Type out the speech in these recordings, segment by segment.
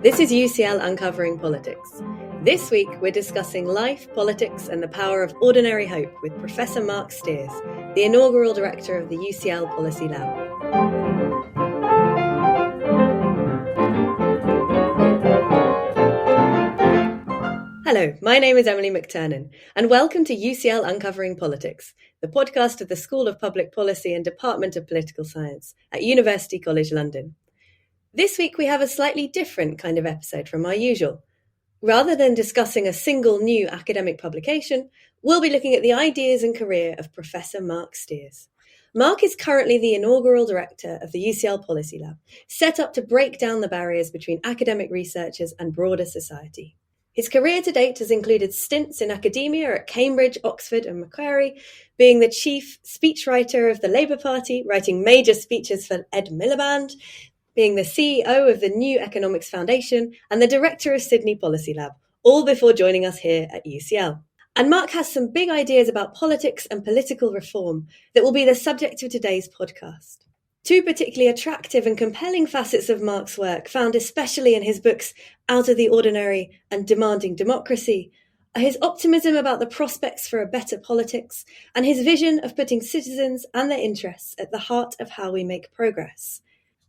This is UCL Uncovering Politics. This week we're discussing life, politics and the power of ordinary hope with Professor Marc Stears, the inaugural director of the UCL Policy Lab. Hello, my name is Emily McTurnan, and welcome to UCL Uncovering Politics, the podcast of the School of Public Policy and Department of Political Science at University College London. This week we have a slightly different kind of episode from our usual. Rather than discussing a single new academic publication, we'll be looking at the ideas and career of Professor Marc Stears. Marc is currently the inaugural director of the UCL Policy Lab, set up to break down the barriers between academic researchers and broader society. His career to date has included stints in academia at Cambridge, Oxford and Macquaire, being the Chief Speechwriter of the Labour Party, writing major speeches for Ed Milliband, being the CEO of the New Economics Foundation and the director of Sydney Policy Lab, all before joining us here at UCL. And Marc has some big ideas about politics and political reform that will be the subject of today's podcast. Two particularly attractive and compelling facets of Marc's work, found especially in his books Out of the Ordinary and Demanding Democracy, are his optimism about the prospects for a better politics and his vision of putting citizens and their interests at the heart of how we make progress.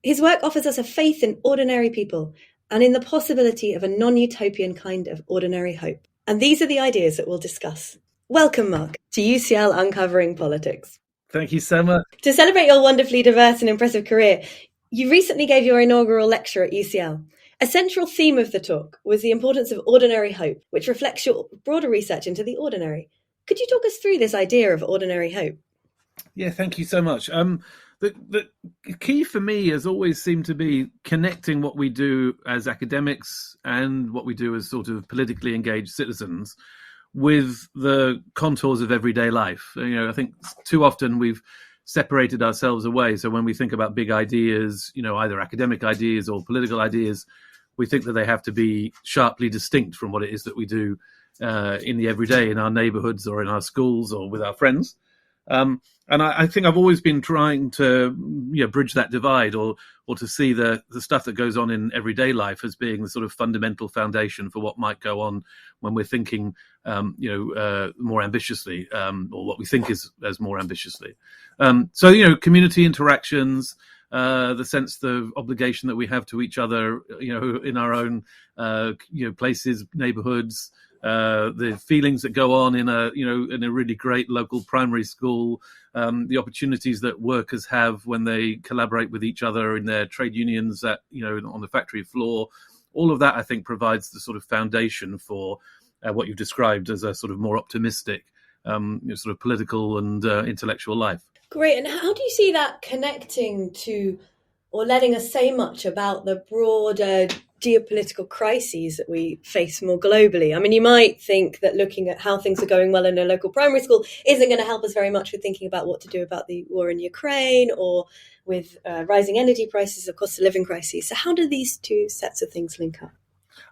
His work offers us a faith in ordinary people and in the possibility of a non-utopian kind of ordinary hope. And these are the ideas that we'll discuss. Welcome, Marc, to UCL Uncovering Politics. Thank you so much. To celebrate your wonderfully diverse and impressive career, you recently gave your inaugural lecture at UCL. A central theme of the talk was the importance of ordinary hope, which reflects your broader research into the ordinary. Could you talk us through this idea of ordinary hope? Yeah, thank you so much. The key for me has always seemed to be connecting what we do as academics and what we do as sort of politically engaged citizens with the contours of everyday life. I think too often we've separated ourselves away. So when we think about big ideas, either academic ideas or political ideas, we think that they have to be sharply distinct from what it is that we do in the everyday, in our neighborhoods or in our schools or with our friends. And I think I've always been trying to bridge that divide or to see the stuff that goes on in everyday life as being the sort of fundamental foundation for what might go on when we're thinking more ambitiously, or what we think is as more ambitiously. So community interactions, the sense of obligation that we have to each other, in our own places, neighborhoods. The feelings that go on in a really great local primary school, the opportunities that workers have when they collaborate with each other in their trade unions on the factory floor. All of that, I think, provides the sort of foundation for what you've described as a sort of more optimistic sort of political and intellectual life. Great. And how do you see that connecting to or letting us say much about the broader geopolitical crises that we face more globally? I mean, you might think that looking at how things are going well in a local primary school isn't going to help us very much with thinking about what to do about the war in Ukraine or with rising energy prices or cost of living crises. So how do these two sets of things link up?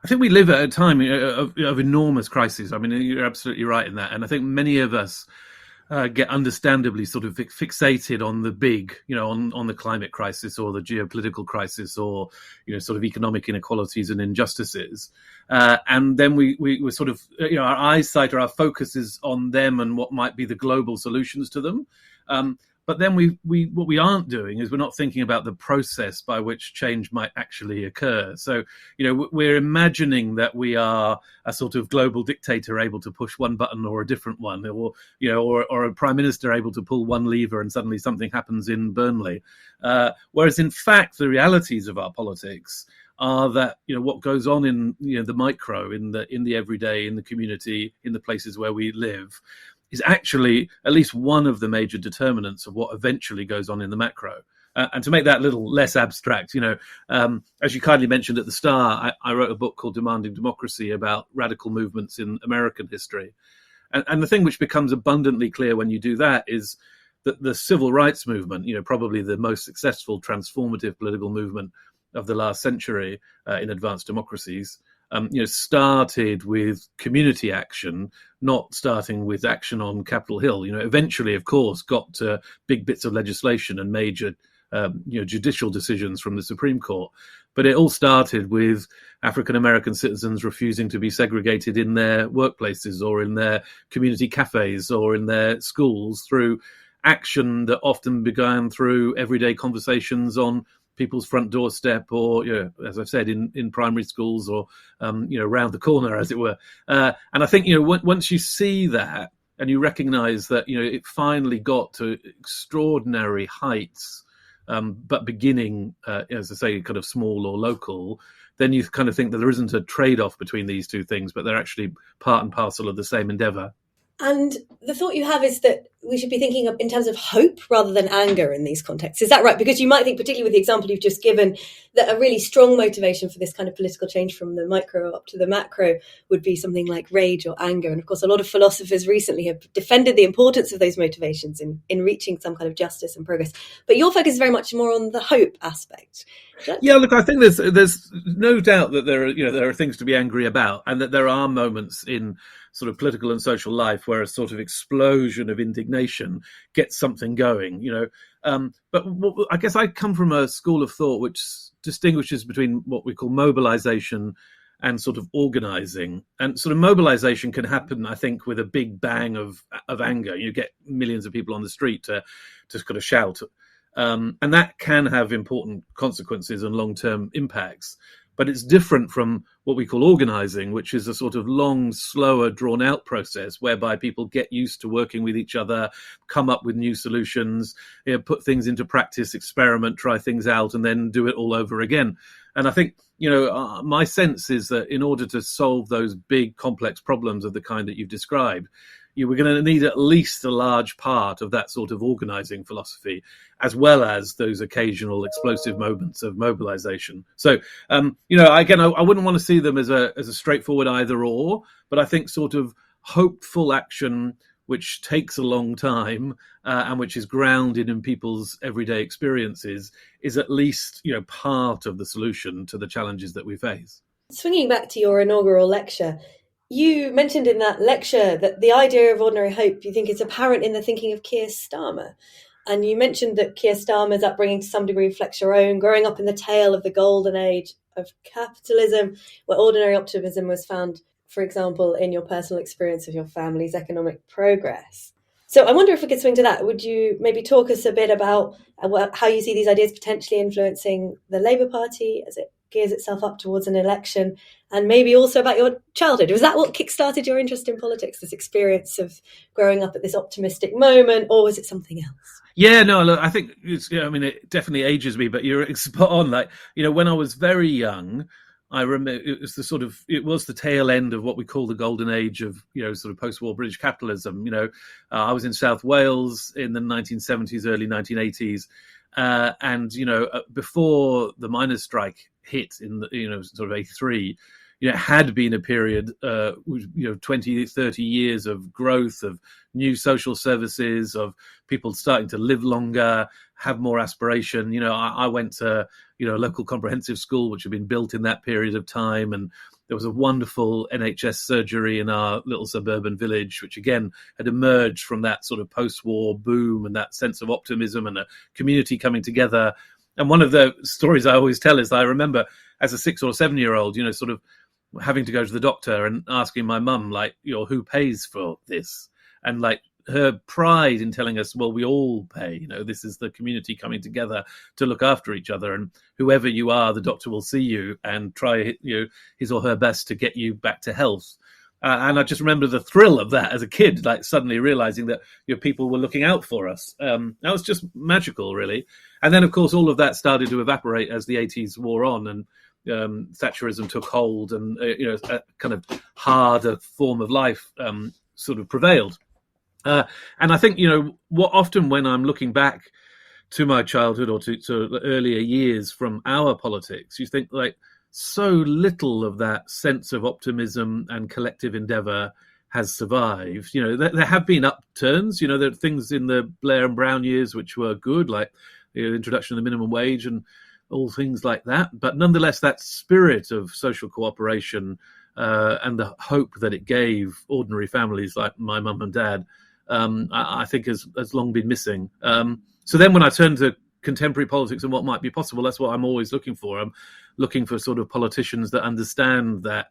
I think we live at a time of enormous crises. I mean, you're absolutely right in that. And I think many of us get understandably sort of fixated on the big, on the climate crisis or the geopolitical crisis or, sort of economic inequalities and injustices. And then we're sort of, our eyesight or our focus is on them and what might be the global solutions to them. But then what we aren't doing is we're not thinking about the process by which change might actually occur. So, we're imagining that we are a sort of global dictator able to push one button or a different one, or a prime minister able to pull one lever and suddenly something happens in Burnley. Whereas in fact, the realities of our politics are that, what goes on in, the micro, in the everyday, in the community, in the places where we live, is actually at least one of the major determinants of what eventually goes on in the macro. And to make that a little less abstract, as you kindly mentioned at the start, I wrote a book called Demanding Democracy about radical movements in American history. And the thing which becomes abundantly clear when you do that is that the civil rights movement, probably the most successful transformative political movement of the last century in advanced democracies, started with community action, not starting with action on Capitol Hill. Eventually, of course, got to big bits of legislation and major judicial decisions from the Supreme Court. But it all started with African American citizens refusing to be segregated in their workplaces or in their community cafes or in their schools through action that often began through everyday conversations on people's front doorstep or, as I've said, in primary schools or, round the corner, as it were. And I think, once you see that and you recognize that, it finally got to extraordinary heights, but beginning, as I say, kind of small or local, then you kind of think that there isn't a trade-off between these two things, but they're actually part and parcel of the same endeavor. And the thought you have is that we should be thinking of in terms of hope rather than anger in these contexts. Is that right? Because you might think, particularly with the example you've just given, that a really strong motivation for this kind of political change from the micro up to the macro would be something like rage or anger. And of course, a lot of philosophers recently have defended the importance of those motivations in reaching some kind of justice and progress. But your focus is very much more on the hope aspect. Yeah, look, I think there's no doubt that there are things to be angry about, and that there are moments in sort of political and social life where a sort of explosion of indignation gets something going, But I guess I come from a school of thought which distinguishes between what we call mobilization and sort of organizing. And sort of mobilization can happen, I think, with a big bang of anger. You get millions of people on the street to kind of shout. And that can have important consequences and long-term impacts. But it's different from what we call organizing, which is a sort of long, slower, drawn-out process whereby people get used to working with each other, come up with new solutions, put things into practice, experiment, try things out, and then do it all over again. And I think, my sense is that in order to solve those big, complex problems of the kind that you've described, we're going to need at least a large part of that sort of organizing philosophy, as well as those occasional explosive moments of mobilization. So, again, I wouldn't want to see them as a straightforward either or, but I think sort of hopeful action, which takes a long time and which is grounded in people's everyday experiences, is at least, part of the solution to the challenges that we face. Swinging back to your inaugural lecture, you mentioned in that lecture that the idea of ordinary hope, you think, is apparent in the thinking of Keir Starmer. And you mentioned that Keir Starmer's upbringing to some degree reflects your own, growing up in the tail of the golden age of capitalism, where ordinary optimism was found, for example, in your personal experience of your family's economic progress. So I wonder if we could swing to that. Would you maybe talk us a bit about how you see these ideas potentially influencing the Labour Party as it gears itself up towards an election, and maybe also about your childhood? Was that what kickstarted your interest in politics, this experience of growing up at this optimistic moment, or was it something else? Yeah, no, look, I think it definitely ages me, but you're spot on. Like, when I was very young, I remember it was the tail end of what we call the golden age of, sort of post-war British capitalism. I was in South Wales in the 1970s, early 1980s. And before the miners' strike hit in the, sort of 83, it had been a period, 20, 30 years of growth, of new social services, of people starting to live longer, have more aspiration. I went to, a local comprehensive school, which had been built in that period of time. And there was a wonderful NHS surgery in our little suburban village, which again had emerged from that sort of post-war boom and that sense of optimism and a community coming together. And one of the stories I always tell is that I remember as a 6 or 7 year old, sort of having to go to the doctor and asking my mum, like, who pays for this? And like her pride in telling us, well, we all pay, this is the community coming together to look after each other. And whoever you are, the doctor will see you and try, his or her best to get you back to health. And I just remember the thrill of that as a kid, like suddenly realizing that people were looking out for us. That was just magical, really. And then, of course, all of that started to evaporate as the 80s wore on and Thatcherism took hold and, a kind of harder form of life sort of prevailed. And I think, what often when I'm looking back to my childhood or to earlier years from our politics, you think like so little of that sense of optimism and collective endeavour has survived. There have been upturns. There are things in the Blair and Brown years which were good, like the introduction of the minimum wage and all things like that. But nonetheless, that spirit of social cooperation and the hope that it gave ordinary families like my mum and dad, I think has long been missing. So then when I turned to contemporary politics and what might be possible. That's what I'm always looking for. I'm looking for sort of politicians that understand that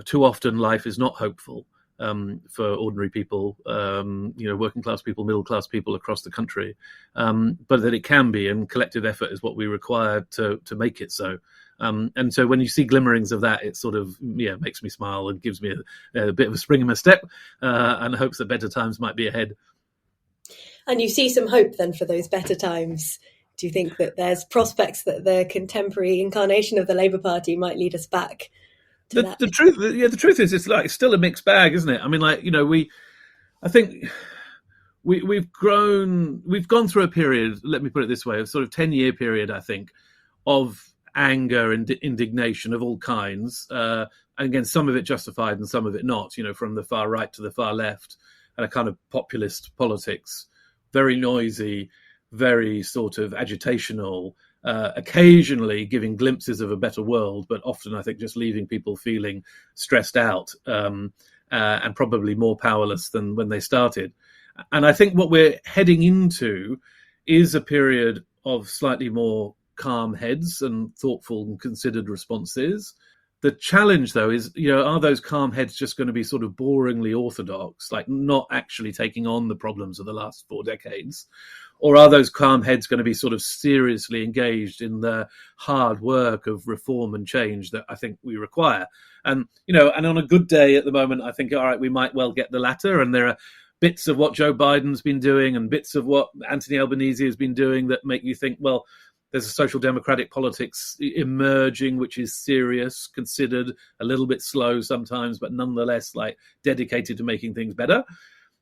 too often life is not hopeful for ordinary people, working class people, middle class people across the country, but that it can be, and collective effort is what we require to make it so. And so when you see glimmerings of that, it sort of makes me smile and gives me a bit of a spring in my step, and hopes that better times might be ahead. And you see some hope then for those better times. Do you think that there's prospects that the contemporary incarnation of the Labour Party might lead us back to that? The truth is, it's still a mixed bag, isn't it? I mean, I think we've gone through a period, let me put it this way, a sort of 10-year period, I think, of anger and indignation of all kinds, and again, some of it justified and some of it not, from the far right to the far left, and a kind of populist politics, very noisy, very sort of agitational, occasionally giving glimpses of a better world, but often I think just leaving people feeling stressed out, and probably more powerless than when they started. And I think what we're heading into is a period of slightly more calm heads and thoughtful and considered responses. The challenge, though, is, are those calm heads just going to be sort of boringly orthodox, like not actually taking on the problems of the last 4 decades? Or are those calm heads going to be sort of seriously engaged in the hard work of reform and change that I think we require? And, and on a good day at the moment, I think, all right, we might well get the latter. And there are bits of what Joe Biden's been doing and bits of what Anthony Albanese has been doing that make you think, well, there's a social democratic politics emerging, which is serious, considered, a little bit slow sometimes, but nonetheless dedicated to making things better.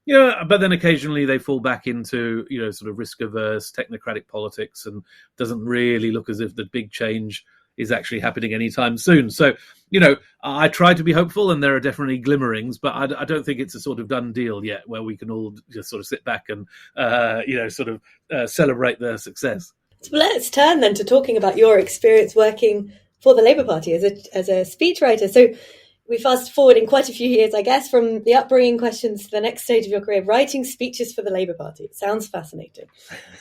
But then occasionally they fall back into, sort of risk-averse technocratic politics, and doesn't really look as if the big change is actually happening anytime soon. So, I try to be hopeful, and there are definitely glimmerings, but I don't think it's a sort of done deal yet where we can all just sort of sit back and, celebrate their success. So let's turn then to talking about your experience working for the Labour Party as a speechwriter. So we fast forward in quite a few years, I guess, from the upbringing questions to the next stage of your career, writing speeches for the Labour Party. It sounds fascinating.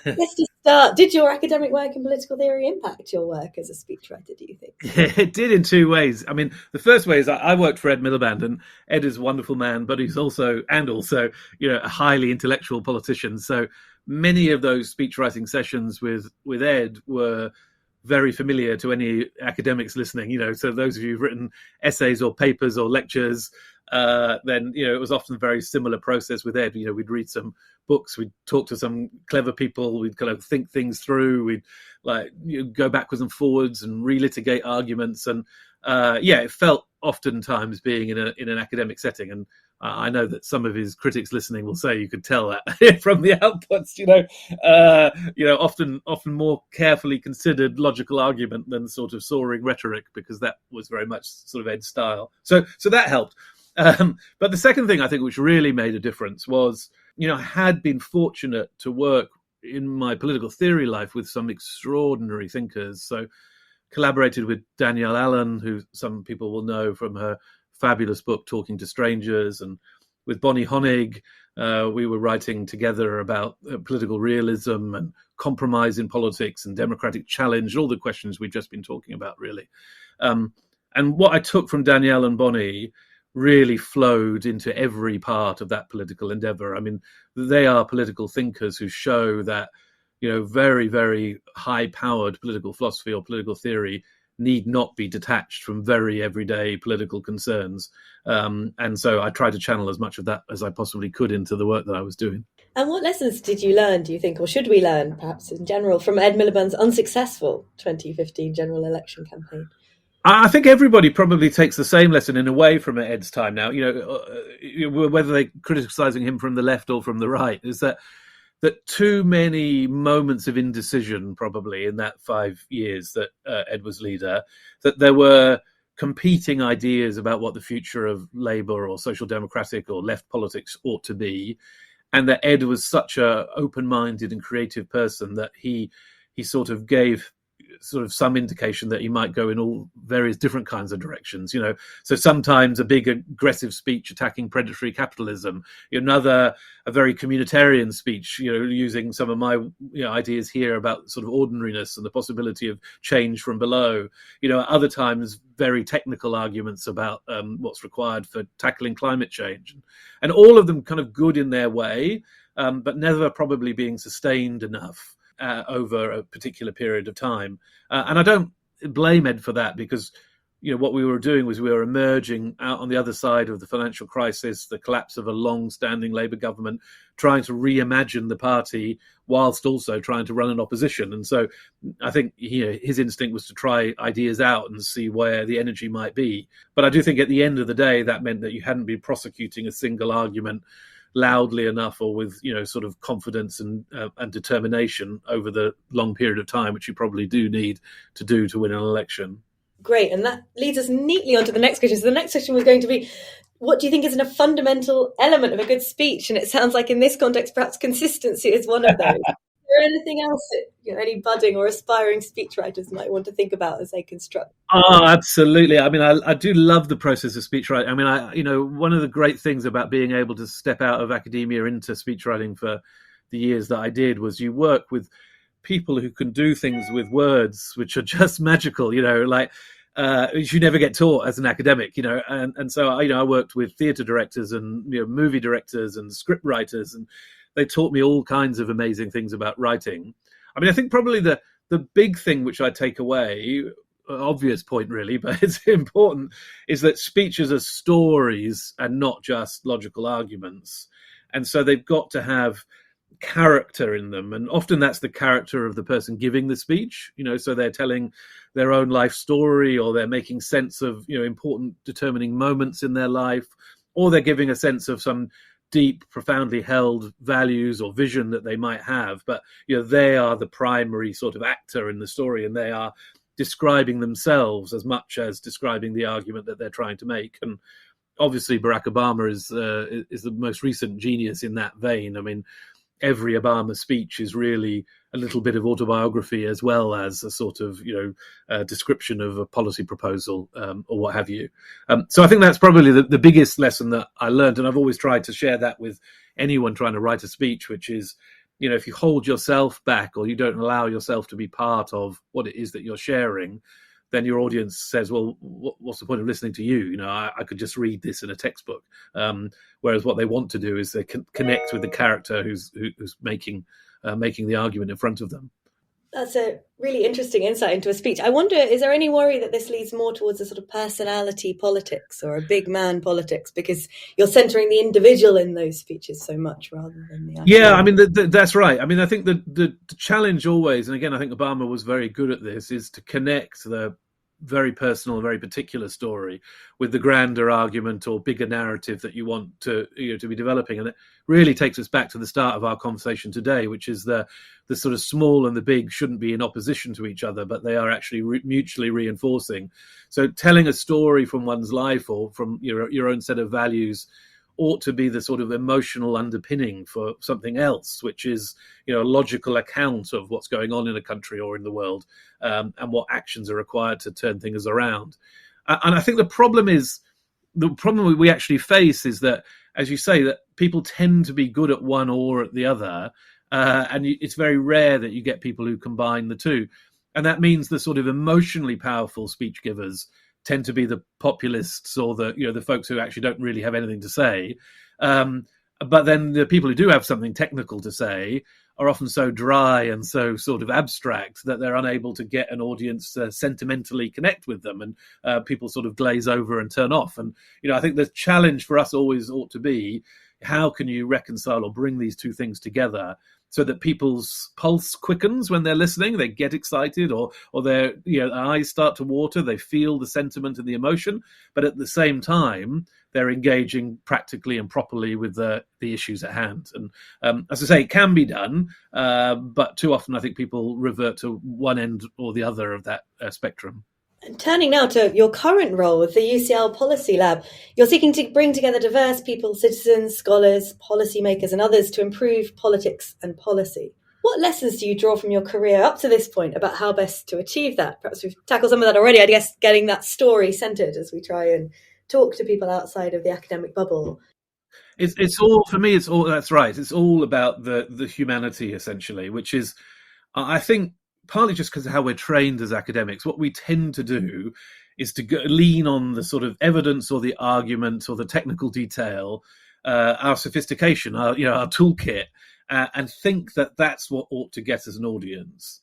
Let's just start. Did your academic work in political theory impact your work as a speechwriter, do you think? Yeah, it did in 2 ways. I mean, the first way is I worked for Ed Milliband, and Ed is a wonderful man, but he's also a highly intellectual politician. So many of those speechwriting sessions with Ed were very familiar to any academics listening. So those of you who've written essays or papers or lectures, then it was often a very similar process with Ed. We'd read some books, we'd talk to some clever people, we'd kind of think things through, we'd go backwards and forwards and relitigate arguments, and it felt oftentimes being in an academic setting. And I know that some of his critics listening will say you could tell that from the outputs, often more carefully considered logical argument than sort of soaring rhetoric, because that was very much sort of Ed's style. So that helped. But the second thing I think which really made a difference was, I had been fortunate to work in my political theory life with some extraordinary thinkers. So collaborated with Danielle Allen, who some people will know from her fabulous book Talking to Strangers, and with Bonnie Honig, we were writing together about political realism and compromise in politics and democratic challenge, all the questions we've just been talking about, really. And what I took from Danielle and Bonnie really flowed into every part of that political endeavour. I mean, they are political thinkers who show that, very, very high-powered political philosophy or political theory need not be detached from very everyday political concerns. And so I tried to channel as much of that as I possibly could into the work that I was doing. And what lessons did you learn, do you think, or should we learn, perhaps in general, from Ed Milliband's unsuccessful 2015 general election campaign? I think everybody probably takes the same lesson in a way from Ed's time now, whether they're criticising him from the left or from the right, is that too many moments of indecision, probably in that 5 years that Ed was leader, that there were competing ideas about what the future of Labour or social democratic or left politics ought to be, and that Ed was such a open-minded and creative person that he sort of gave sort of some indication that he might go in all various different kinds of directions. So sometimes a big aggressive speech attacking predatory capitalism, another a very communitarian speech, using some of my ideas here about sort of ordinariness and the possibility of change from below. Other times very technical arguments about what's required for tackling climate change, and all of them kind of good in their way, but never probably being sustained enough over a particular period of time. And I don't blame Ed for that, because what we were doing was we were emerging out on the other side of the financial crisis, the collapse of a long-standing Labour government, trying to reimagine the party whilst also trying to run an opposition. And so I think his instinct was to try ideas out and see where the energy might be. But I do think at the end of the day, that meant that you hadn't been prosecuting a single argument loudly enough or with sort of confidence and determination over the long period of time, which you probably do need to do to win an election. Great, and that leads us neatly on to the next question. So the next question was going to be, what do you think is a fundamental element of a good speech? And it sounds like in this context, perhaps consistency is one of those. Is there anything else that any budding or aspiring speechwriters might want to think about as they construct? Oh, absolutely. I mean, I do love the process of speechwriting. I mean, one of the great things about being able to step out of academia into speechwriting for the years that I did was you work with people who can do things with words which are just magical, which you never get taught as an academic, and so I worked with theatre directors and movie directors and script writers, and they taught me all kinds of amazing things about writing. I mean, I think probably the big thing which I take away, obvious point really, but it's important, is that speeches are stories and not just logical arguments, and so they've got to have character in them, and often that's the character of the person giving the speech, so they're telling their own life story, or they're making sense of important determining moments in their life, or they're giving a sense of some deep, profoundly held values or vision that they might have, but they are the primary sort of actor in the story, and they are describing themselves as much as describing the argument that they're trying to make. And obviously Barack Obama is the most recent genius in that vein. I mean, every Obama speech is really a little bit of autobiography as well as a sort of, description of a policy proposal or what have you. So I think that's probably the biggest lesson that I learned. And I've always tried to share that with anyone trying to write a speech, which is, if you hold yourself back or you don't allow yourself to be part of what it is that you're sharing, then your audience says, well, what's the point of listening to you? I could just read this in a textbook. Whereas what they want to do is they connect with the character who's making the argument in front of them. That's a really interesting insight into a speech. I wonder, is there any worry that this leads more towards a sort of personality politics or a big man politics, because you're centering the individual in those speeches so much rather than the actual... Yeah, I mean, that's right. I mean, I think the challenge always, and again, I think Obama was very good at this, is to connect the very personal, very particular story with the grander argument or bigger narrative that you want to be developing. And it really takes us back to the start of our conversation today, which is the sort of small and the big shouldn't be in opposition to each other, but they are actually mutually reinforcing. So telling a story from one's life or from your own set of values ought to be the sort of emotional underpinning for something else, which is, a logical account of what's going on in a country or in the world, and what actions are required to turn things around. And I think the problem we actually face is that, as you say, that people tend to be good at one or at the other, and it's very rare that you get people who combine the two. And that means the sort of emotionally powerful speech givers tend to be the populists or the folks who actually don't really have anything to say. But then the people who do have something technical to say are often so dry and so sort of abstract that they're unable to get an audience sentimentally connect with them, and people sort of glaze over and turn off. And, I think the challenge for us always ought to be, how can you reconcile or bring these two things together so that people's pulse quickens when they're listening, they get excited, or their eyes start to water, they feel the sentiment and the emotion, but at the same time, they're engaging practically and properly with the issues at hand. And as I say, it can be done, but too often I think people revert to one end or the other of that spectrum. And turning now to your current role with the UCL Policy Lab, you're seeking to bring together diverse people, citizens, scholars, policymakers and others to improve politics and policy. What lessons do you draw from your career up to this point about how best to achieve that? Perhaps we've tackled some of that already. I guess getting that story centred as we try and talk to people outside of the academic bubble. It's all, for me, it's all, that's right. It's all about the humanity, essentially, which is, I think, partly just because of how we're trained as academics. What we tend to do is to lean on the sort of evidence or the argument or the technical detail, our sophistication, our toolkit, and think that that's what ought to get us an audience.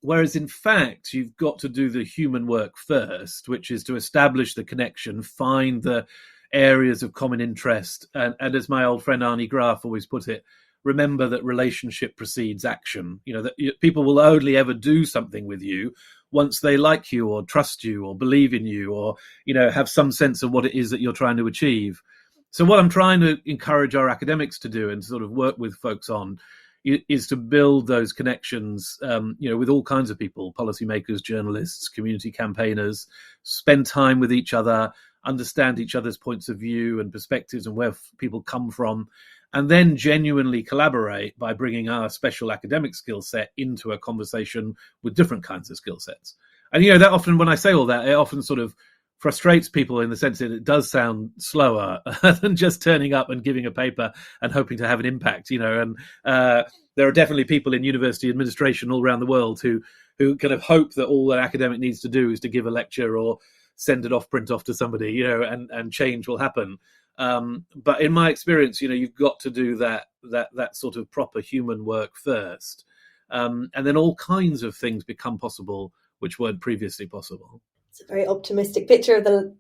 Whereas in fact, you've got to do the human work first, which is to establish the connection, find the areas of common interest. And as my old friend Arnie Graf always put it, remember that relationship precedes action. That people will only ever do something with you once they like you or trust you or believe in you or, have some sense of what it is that you're trying to achieve. So what I'm trying to encourage our academics to do and sort of work with folks on is to build those connections, with all kinds of people, policymakers, journalists, community campaigners, spend time with each other, understand each other's points of view and perspectives and where people come from, and then genuinely collaborate by bringing our special academic skill set into a conversation with different kinds of skill sets. And, that often, when I say all that, it often sort of frustrates people in the sense that it does sound slower than just turning up and giving a paper and hoping to have an impact, and there are definitely people in university administration all around the world who kind of hope that all an academic needs to do is to give a lecture or send it off, print off to somebody, and change will happen. But in my experience, you've got to do that sort of proper human work first. And then all kinds of things become possible which weren't previously possible. It's a very optimistic picture of the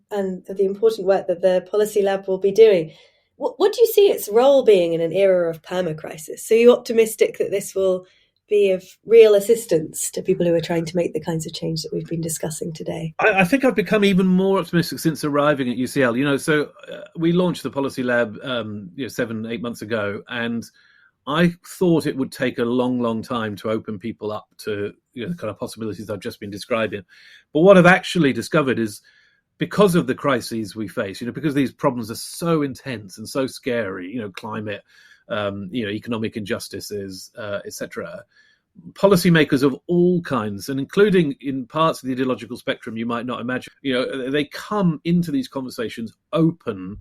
important work that the Policy Lab will be doing. What do you see its role being in an era of permacrisis? So you're optimistic that this will be of real assistance to people who are trying to make the kinds of change that we've been discussing today? I think I've become even more optimistic since arriving at UCL. So we launched the Policy Lab 7-8 months ago, and I thought it would take a long, long time to open people up to the kind of possibilities I've just been describing. But what I've actually discovered is, because of the crises we face, because these problems are so intense and so scary, climate, economic injustices, etc., policymakers of all kinds, and including in parts of the ideological spectrum you might not imagine, they come into these conversations open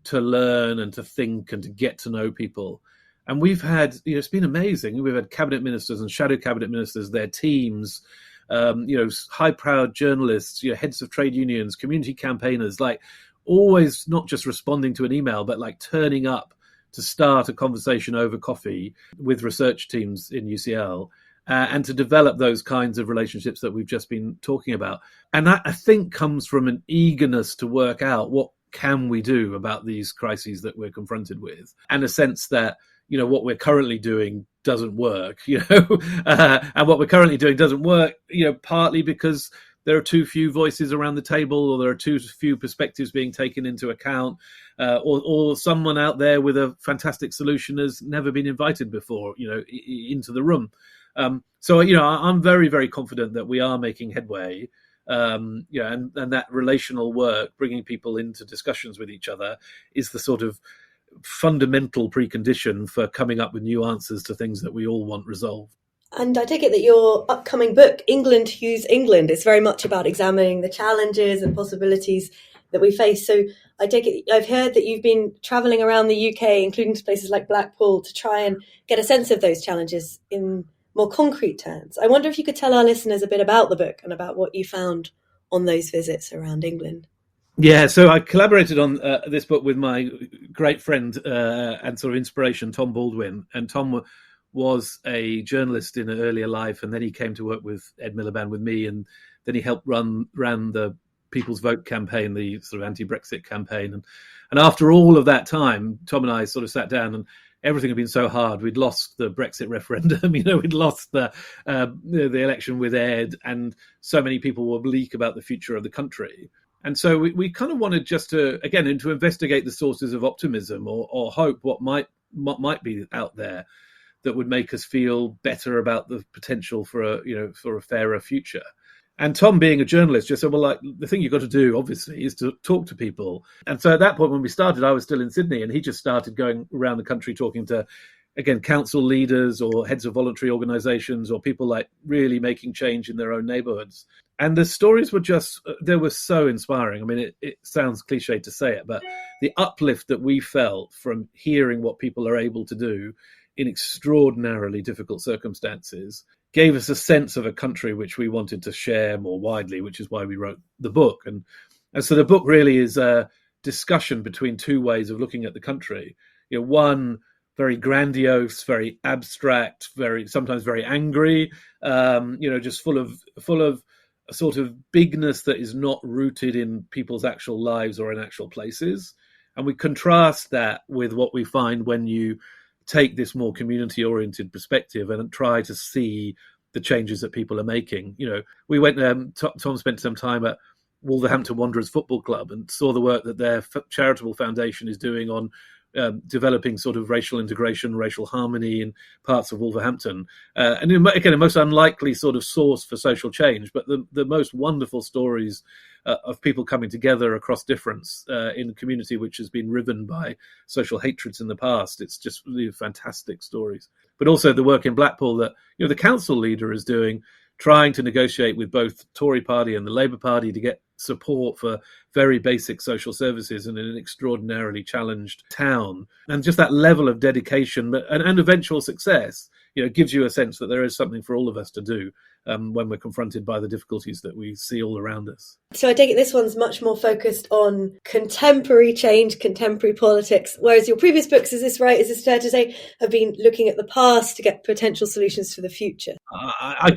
to learn and to think and to get to know people. And we've had, it's been amazing. We've had cabinet ministers and shadow cabinet ministers, their teams, high-powered journalists, heads of trade unions, community campaigners, like always not just responding to an email, but like turning up to start a conversation over coffee with research teams in UCL and to develop those kinds of relationships that we've just been talking about. And that, I think, comes from an eagerness to work out what can we do about these crises that we're confronted with, and a sense that what we're currently doing doesn't work, and what we're currently doing doesn't work, partly because there are too few voices around the table, or there are too few perspectives being taken into account, or someone out there with a fantastic solution has never been invited before, into the room. So, I'm very, very confident that we are making headway. And that relational work, bringing people into discussions with each other, is the sort of fundamental precondition for coming up with new answers to things that we all want resolved. And I take it that your upcoming book, England Who's England, is very much about examining the challenges and possibilities that we face. So I take it, I've heard that you've been travelling around the UK, including to places like Blackpool, to try and get a sense of those challenges in more concrete terms. I wonder if you could tell our listeners a bit about the book and about what you found on those visits around England. Yeah, so I collaborated on this book with my great friend and sort of inspiration, Tom Baldwin. And Tom was a journalist in an earlier life, and then he came to work with Ed Milliband with me, and then he helped ran the People's Vote campaign, the sort of anti-Brexit campaign. And after all of that time, Tom and I sort of sat down, and everything had been so hard. We'd lost the Brexit referendum, we'd lost the election with Ed, and so many people were bleak about the future of the country. And so we kind of wanted just to investigate the sources of optimism or hope, what might be out there that would make us feel better about the potential for a fairer future. And Tom, being a journalist, just said, well, like, the thing you've got to do, obviously, is to talk to people. And so at that point, when we started, I was still in Sydney, and he just started going around the country talking to again, council leaders or heads of voluntary organizations or people like really making change in their own neighborhoods. And the stories were they were so inspiring. I mean, it sounds cliche to say it, but the uplift that we felt from hearing what people are able to do in extraordinarily difficult circumstances gave us a sense of a country which we wanted to share more widely, which is why we wrote the book. And so the book really is a discussion between two ways of looking at the country. One very grandiose, very abstract, sometimes very angry, just full of a sort of bigness that is not rooted in people's actual lives or in actual places. And we contrast that with what we find when you take this more community-oriented perspective and try to see the changes that people are making. We went, Tom spent some time at Wolverhampton Wanderers Football Club and saw the work that their charitable foundation is doing on developing sort of racial integration, racial harmony in parts of Wolverhampton. And again, a most unlikely sort of source for social change, but the most wonderful stories of people coming together across difference in a community which has been riven by social hatreds in the past. It's just really fantastic stories. But also the work in Blackpool that the council leader is doing, trying to negotiate with both the Tory party and the Labour Party to get support for very basic social services in an extraordinarily challenged town. And just that level of dedication and eventual success, gives you a sense that there is something for all of us to do when we're confronted by the difficulties that we see all around us. So I take it this one's much more focused on contemporary change, contemporary politics, whereas your previous books, is this right? Is this fair to say, have been looking at the past to get potential solutions for the future?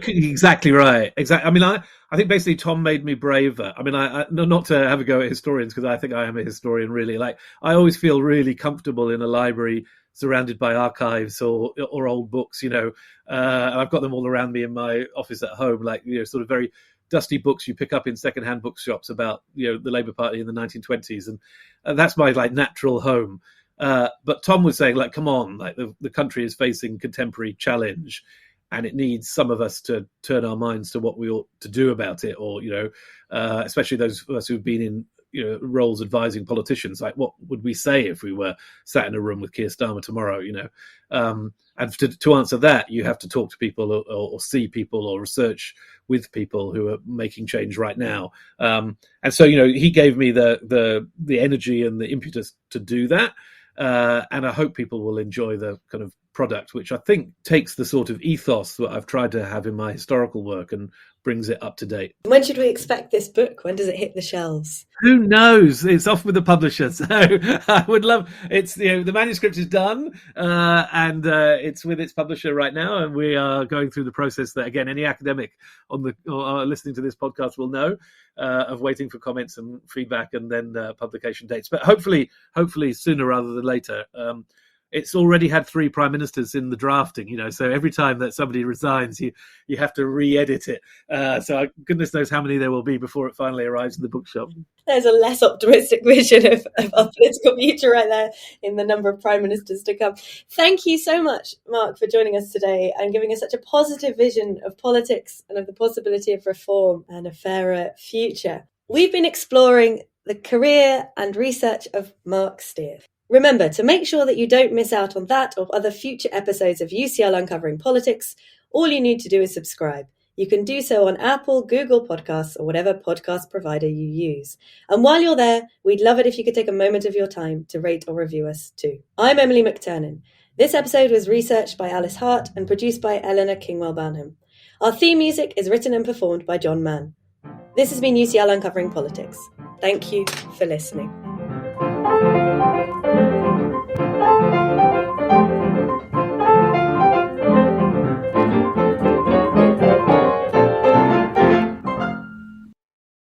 Exactly right. Exactly. I mean, I think basically Tom made me braver. I mean, I not to have a go at historians, because I think I am a historian, really. Like, I always feel really comfortable in a library surrounded by archives or old books, and I've got them all around me in my office at home, like, sort of very dusty books you pick up in secondhand bookshops about, the Labour Party in the 1920s. And that's my natural home. But Tom was saying, come on, the country is facing contemporary challenge, and it needs some of us to turn our minds to what we ought to do about it, or, especially those of us who've been in, roles advising politicians. Like, what would we say if we were sat in a room with Keir Starmer tomorrow, And to answer that, you have to talk to people or see people or research with people who are making change right now. And so, he gave me the energy and the impetus to do that. And I hope people will enjoy the kind of product, which I think takes the sort of ethos that I've tried to have in my historical work and brings it up to date. When should we expect this book? When does it hit the shelves? Who knows? It's off with the publisher, so I would love. It's the manuscript is done, and it's with its publisher right now, and we are going through the process that, again, any academic or listening to this podcast will know, of waiting for comments and feedback, and then publication dates. But hopefully sooner rather than later. It's already had 3 prime ministers in the drafting, so every time that somebody resigns, you have to re-edit it. So goodness knows how many there will be before it finally arrives in the bookshop. There's a less optimistic vision of our political future right there in the number of prime ministers to come. Thank you so much, Marc, for joining us today and giving us such a positive vision of politics and of the possibility of reform and a fairer future. We've been exploring the career and research of Marc Stears. Remember to make sure that you don't miss out on that or other future episodes of UCL Uncovering Politics. All you need to do is subscribe. You can do so on Apple, Google Podcasts, or whatever podcast provider you use. And while you're there, we'd love it if you could take a moment of your time to rate or review us too. I'm Emily McTurnan. This episode was researched by Alice Hart and produced by Eleanor Kingwell-Banham. Our theme music is written and performed by John Mann. This has been UCL Uncovering Politics. Thank you for listening.